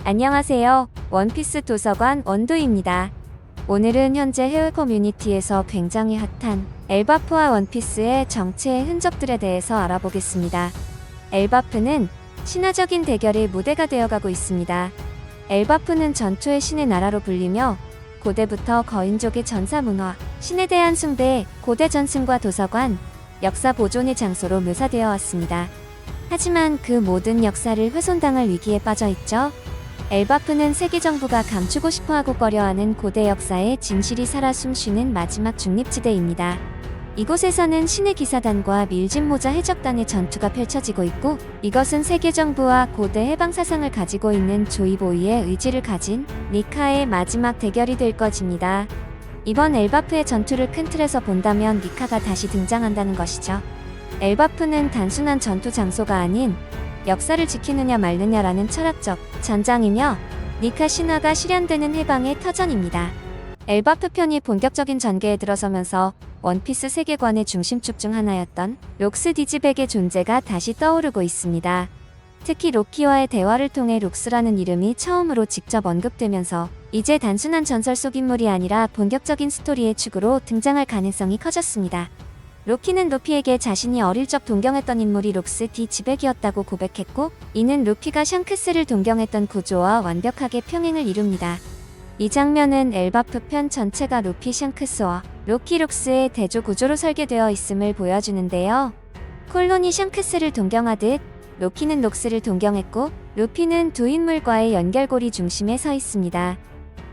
안녕하세요. 원피스 도서관 원도입니다. 오늘은 현재 해외 커뮤니티에서 굉장히 핫한 엘바프와 원피스의 정체의 흔적들에 대해서 알아보겠습니다. 엘바프는 신화적인 대결의 무대가 되어가고 있습니다. 엘바프는 전투의 신의 나라로 불리며 고대부터 거인족의 전사 문화, 신에 대한 숭배, 고대 전승과 도서관, 역사 보존의 장소로 묘사되어 왔습니다. 하지만 그 모든 역사를 훼손당할 위기에 빠져 있죠. 엘바프는 세계 정부가 감추고 싶어하고 꺼려하는 고대 역사의 진실이 살아 숨쉬는 마지막 중립지대입니다. 이곳에서는 신의 기사단과 밀짚모자 해적단의 전투가 펼쳐지고 있고, 이것은 세계 정부와 고대 해방 사상을 가지고 있는 조이보이의 의지를 가진 니카의 마지막 대결이 될 것입니다. 이번 엘바프의 전투를 큰 틀에서 본다면 니카가 다시 등장한다는 것이죠. 엘바프는 단순한 전투 장소가 아닌 역사를 지키느냐 말느냐라는 철학적 전장이며 니카 신화가 실현되는 해방의 터전입니다. 엘바프 편이 본격적인 전개에 들어서면서 원피스 세계관의 중심축 중 하나였던 록스 디지백의 존재가 다시 떠오르고 있습니다. 특히 로키와의 대화를 통해 록스라는 이름이 처음으로 직접 언급되면서 이제 단순한 전설 속 인물이 아니라 본격적인 스토리의 축으로 등장할 가능성이 커졌습니다. 로키는 루피에게 자신이 어릴 적 동경했던 인물이 록스 디지백이었다고 고백했고, 이는 루피가 샹크스를 동경했던 구조와 완벽하게 평행을 이룹니다. 이 장면은 엘바프 편 전체가 루피 샹크스와 로키 록스의 대조 구조로 설계되어 있음을 보여주는데요. 콜론이 샹크스를 동경하듯 로키는 록스를 동경했고, 루피는 두 인물과의 연결고리 중심에 서 있습니다.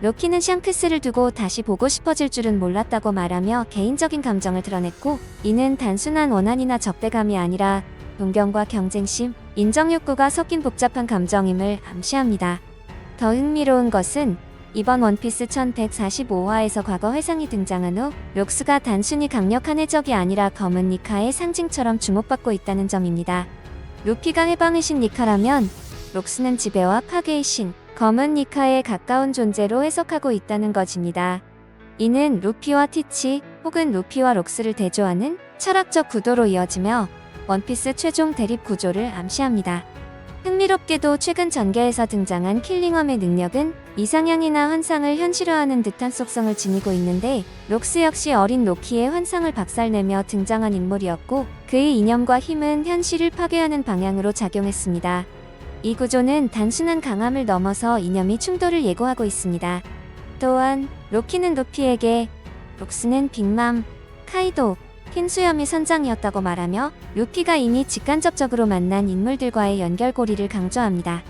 로키는 샹크스를 두고 다시 보고 싶어질 줄은 몰랐다고 말하며 개인적인 감정을 드러냈고, 이는 단순한 원한이나 적대감이 아니라 동경과 경쟁심, 인정욕구가 섞인 복잡한 감정임을 암시합니다. 더 흥미로운 것은 이번 원피스 1145화에서 과거 회상이 등장한 후 록스가 단순히 강력한 해적이 아니라 검은 니카의 상징처럼 주목받고 있다는 점입니다. 루피가 해방의 신 니카라면 록스는 지배와 파괴의 신, 검은 니카에 가까운 존재로 해석하고 있다는 것입니다. 이는 루피와 티치 혹은 루피와 록스를 대조하는 철학적 구도로 이어지며 원피스 최종 대립 구조를 암시합니다. 흥미롭게도 최근 전개에서 등장한 킬링엄의 능력은 이상향이나 환상을 현실화하는 듯한 속성을 지니고 있는데, 록스 역시 어린 로키의 환상을 박살내며 등장한 인물이었고, 그의 이념과 힘은 현실을 파괴하는 방향으로 작용했습니다. 이 구조는 단순한 강함을 넘어서 이념이 충돌을 예고하고 있습니다. 또한 로키는 루피에게 록스는 빅맘, 카이도, 흰수염이 선장이었다고 말하며 루피가 이미 직간접적으로 만난 인물들과의 연결고리를 강조합니다.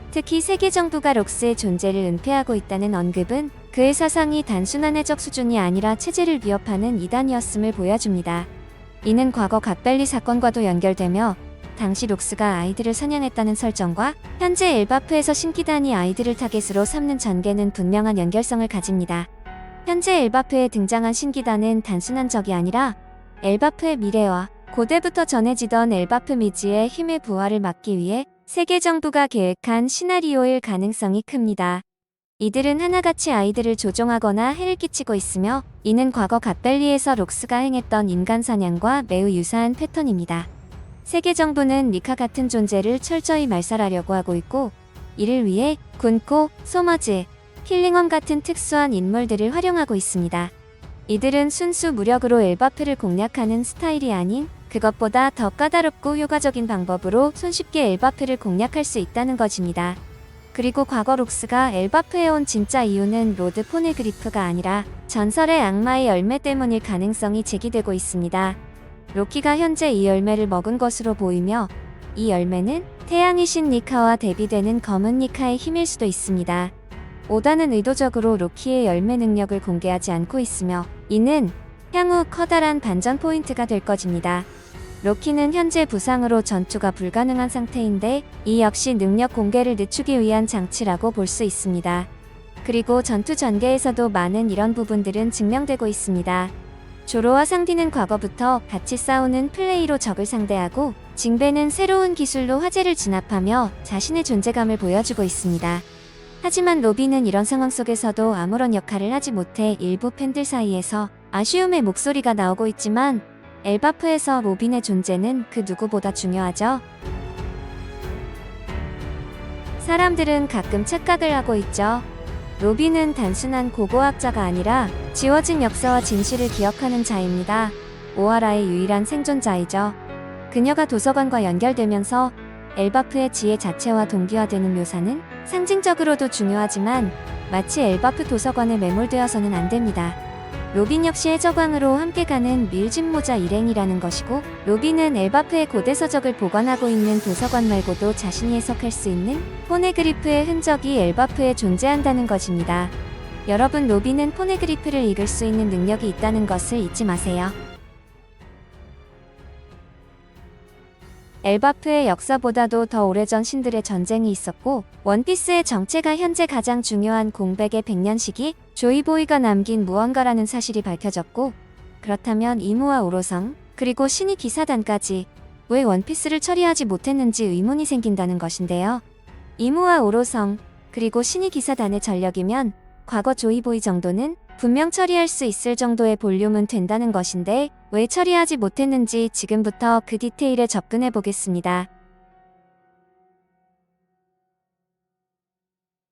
특히 세계 정부가 록스의 존재를 은폐하고 있다는 언급은 그의 사상이 단순한 해적 수준이 아니라 체제를 위협하는 이단이었음을 보여줍니다. 이는 과거 갓벨리 사건과도 연결되며 당시 록스가 아이들을 사냥했다는 설정과 현재 엘바프에서 신기단이 아이들을 타겟으로 삼는 전개는 분명한 연결성을 가집니다. 현재 엘바프에 등장한 신기단은 단순한 적이 아니라 엘바프의 미래와 고대부터 전해지던 엘바프 미지의 힘의 부활을 막기 위해 세계 정부가 계획한 시나리오일 가능성이 큽니다. 이들은 하나같이 아이들을 조종하거나 해를 끼치고 있으며, 이는 과거 갓벨리에서 록스가 행했던 인간 사냥과 매우 유사한 패턴입니다. 세계 정부는 니카 같은 존재를 철저히 말살하려고 하고 있고, 이를 위해 군코, 소머즈, 킬링엄 같은 특수한 인물들을 활용하고 있습니다. 이들은 순수 무력으로 엘바프를 공략하는 스타일이 아닌 그것보다 더 까다롭고 효과적인 방법으로 손쉽게 엘바프를 공략할 수 있다는 것입니다. 그리고 과거 록스가 엘바프에 온 진짜 이유는 로드 포네그리프가 아니라 전설의 악마의 열매 때문일 가능성이 제기되고 있습니다. 로키가 현재 이 열매를 먹은 것으로 보이며, 이 열매는 태양의 신 니카와 대비되는 검은 니카의 힘일 수도 있습니다. 오다는 의도적으로 로키의 열매 능력을 공개하지 않고 있으며, 이는 향후 커다란 반전 포인트가 될 것입니다. 로키는 현재 부상으로 전투가 불가능한 상태인데, 이 역시 능력 공개를 늦추기 위한 장치라고 볼 수 있습니다. 그리고 전투 전개에서도 많은 이런 부분들은 증명되고 있습니다. 조로와 상디는 과거부터 같이 싸우는 플레이로 적을 상대하고, 징베는 새로운 기술로 화재를 진압하며 자신의 존재감을 보여주고 있습니다. 하지만 로비는 이런 상황 속에서도 아무런 역할을 하지 못해 일부 팬들 사이에서 아쉬움의 목소리가 나오고 있지만, 엘바프에서 로빈의 존재는 그 누구보다 중요하죠. 사람들은 가끔 착각을 하고 있죠. 로빈은 단순한 고고학자가 아니라 지워진 역사와 진실을 기억하는 자입니다. 오하라의 유일한 생존자이죠. 그녀가 도서관과 연결되면서 엘바프의 지혜 자체와 동기화되는 묘사는 상징적으로도 중요하지만 마치 엘바프 도서관에 매몰되어서는 안 됩니다. 로빈 역시 해적왕으로 함께 가는 밀짚모자 일행이라는 것이고, 로빈은 엘바프의 고대 서적을 보관하고 있는 도서관 말고도 자신이 해석할 수 있는 포네그리프의 흔적이 엘바프에 존재한다는 것입니다. 여러분, 로빈은 포네그리프를 읽을 수 있는 능력이 있다는 것을 잊지 마세요. 엘바프의 역사보다도 더 오래전 신들의 전쟁이 있었고, 원피스의 정체가 현재 가장 중요한 공백의 100년 시기 조이보이가 남긴 무언가라는 사실이 밝혀졌고, 그렇다면 이무와 오로성, 그리고 신이 기사단까지 왜 원피스를 처리하지 못했는지 의문이 생긴다는 것인데요. 이무와 오로성, 그리고 신이 기사단의 전력이면 과거 조이보이 정도는 분명 처리할 수 있을 정도의 볼륨은 된다는 것인데 왜 처리하지 못했는지 지금부터 그 디테일에 접근해 보겠습니다.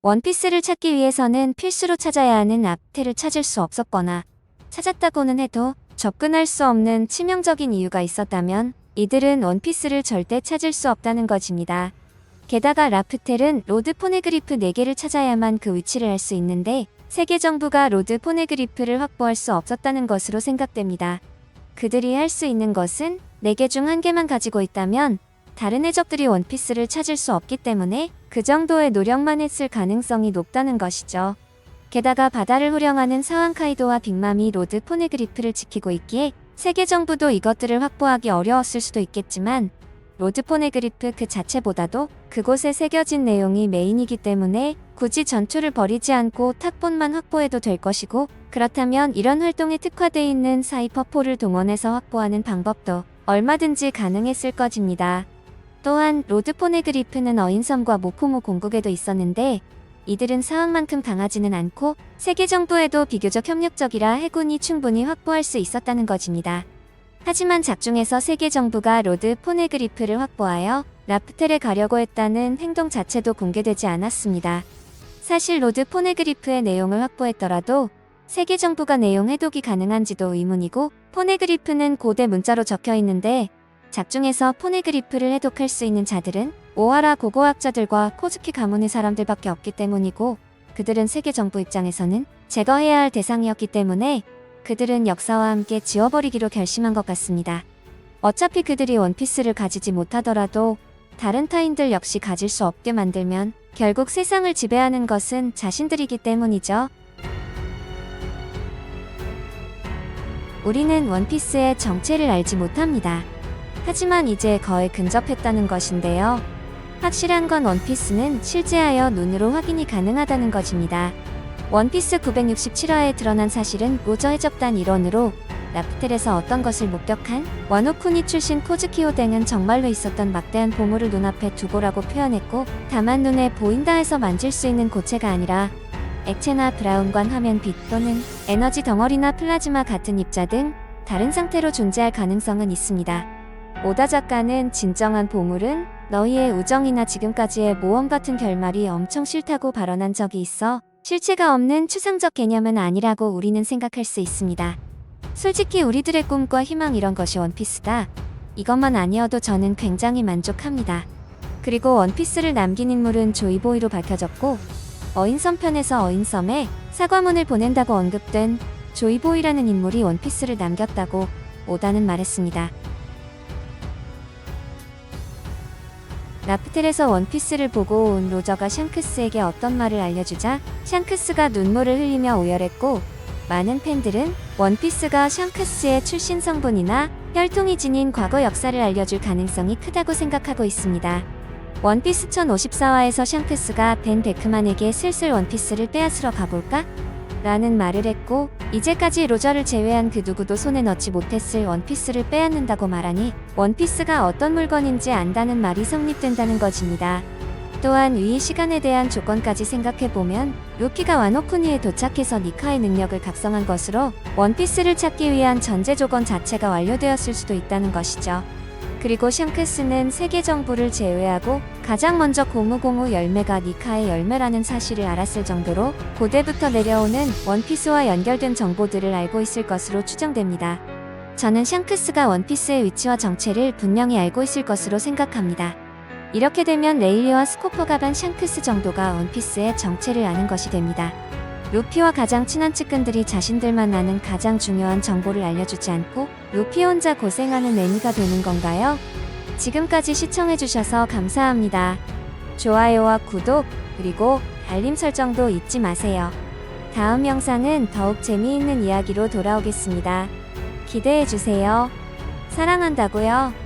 원피스를 찾기 위해서는 필수로 찾아야 하는 앞테를 찾을 수 없었거나 찾았다고는 해도 접근할 수 없는 치명적인 이유가 있었다면 이들은 원피스를 절대 찾을 수 없다는 것입니다. 게다가 라프텔은 로드 포네그리프 4개를 찾아야만 그 위치를 알 수 있는데 세계 정부가 로드 포네그리프를 확보할 수 없었다는 것으로 생각됩니다. 그들이 할 수 있는 것은 4개 중 1개만 가지고 있다면 다른 해적들이 원피스를 찾을 수 없기 때문에 그 정도의 노력만 했을 가능성이 높다는 것이죠. 게다가 바다를 호령하는 사왕카이도와 빅맘이 로드 포네그리프를 지키고 있기에 세계 정부도 이것들을 확보하기 어려웠을 수도 있겠지만 로드 포네그리프 그 자체보다도 그곳에 새겨진 내용이 메인이기 때문에 굳이 전투를 벌이지 않고 탁본만 확보해도 될 것이고, 그렇다면 이런 활동에 특화되어 있는 사이퍼4를 동원해서 확보하는 방법도 얼마든지 가능했을 것입니다. 또한 로드 포네그리프는 어인섬과 모코모 공국에도 있었는데 이들은 사왕만큼 강하지는 않고 세계 정부에도 비교적 협력적이라 해군이 충분히 확보할 수 있었다는 것입니다. 하지만 작중에서 세계 정부가 로드 포네그리프를 확보하여 라프텔에 가려고 했다는 행동 자체도 공개되지 않았습니다. 사실 로드 포네그리프의 내용을 확보했더라도 세계 정부가 내용 해독이 가능한지도 의문이고, 포네그리프는 고대 문자로 적혀 있는데 작중에서 포네그리프를 해독할 수 있는 자들은 오하라 고고학자들과 코즈키 가문의 사람들밖에 없기 때문이고, 그들은 세계 정부 입장에서는 제거해야 할 대상이었기 때문에 그들은 역사와 함께 지워버리기로 결심한 것 같습니다. 어차피 그들이 원피스를 가지지 못하더라도 다른 타인들 역시 가질 수 없게 만들면 결국 세상을 지배하는 것은 자신들이기 때문이죠. 우리는 원피스의 정체를 알지 못합니다. 하지만 이제 거의 근접했다는 것인데요. 확실한 건 원피스는 실제하여 눈으로 확인이 가능하다는 것입니다. 원피스 967화에 드러난 사실은 로저 해적단 일원으로 라프텔에서 어떤 것을 목격한 와노쿠니 출신 코즈키오 댕은 정말로 있었던 막대한 보물을 눈앞에 두고라고 표현했고, 다만 눈에 보인다 해서 만질 수 있는 고체가 아니라 액체나 브라운관 화면빛 또는 에너지 덩어리나 플라즈마 같은 입자 등 다른 상태로 존재할 가능성은 있습니다. 오다 작가는 진정한 보물은 너희의 우정이나 지금까지의 모험 같은 결말이 엄청 싫다고 발언한 적이 있어 실체가 없는 추상적 개념은 아니라고 우리는 생각할 수 있습니다. 솔직히 우리들의 꿈과 희망 이런 것이 원피스다. 이것만 아니어도 저는 굉장히 만족합니다. 그리고 원피스를 남긴 인물은 조이보이로 밝혀졌고, 어인섬 편에서 어인섬에 사과문을 보낸다고 언급된 조이보이라는 인물이 원피스를 남겼다고 오다는 말했습니다. 라프텔에서 원피스를 보고 온 로저가 샹크스에게 어떤 말을 알려주자 샹크스가 눈물을 흘리며 오열했고, 많은 팬들은 원피스가 샹크스의 출신 성분이나 혈통이 지닌 과거 역사를 알려줄 가능성이 크다고 생각하고 있습니다. 원피스 1054화에서 샹크스가 벤 베크만에게 슬슬 원피스를 빼앗으러 가볼까? 라는 말을 했고, 이제까지 로저를 제외한 그 누구도 손에 넣지 못했을 원피스를 빼앗는다고 말하니 원피스가 어떤 물건인지 안다는 말이 성립된다는 것입니다. 또한 위 시간에 대한 조건까지 생각해보면 루피가 와노쿠니에 도착해서 니카의 능력을 각성한 것으로 원피스를 찾기 위한 전제 조건 자체가 완료되었을 수도 있다는 것이죠. 그리고 샹크스는 세계 정부를 제외하고 가장 먼저 고무고무 열매가 니카의 열매라는 사실을 알았을 정도로 고대부터 내려오는 원피스와 연결된 정보들을 알고 있을 것으로 추정됩니다. 저는 샹크스가 원피스의 위치와 정체를 분명히 알고 있을 것으로 생각합니다. 이렇게 되면 레일리와 스코프가 반 샹크스 정도가 원피스의 정체를 아는 것이 됩니다. 루피와 가장 친한 측근들이 자신들만 아는 가장 중요한 정보를 알려주지 않고 루피 혼자 고생하는 애니가 되는 건가요? 지금까지 시청해주셔서 감사합니다. 좋아요와 구독, 그리고 알림 설정도 잊지 마세요. 다음 영상은 더욱 재미있는 이야기로 돌아오겠습니다. 기대해주세요. 사랑한다고요.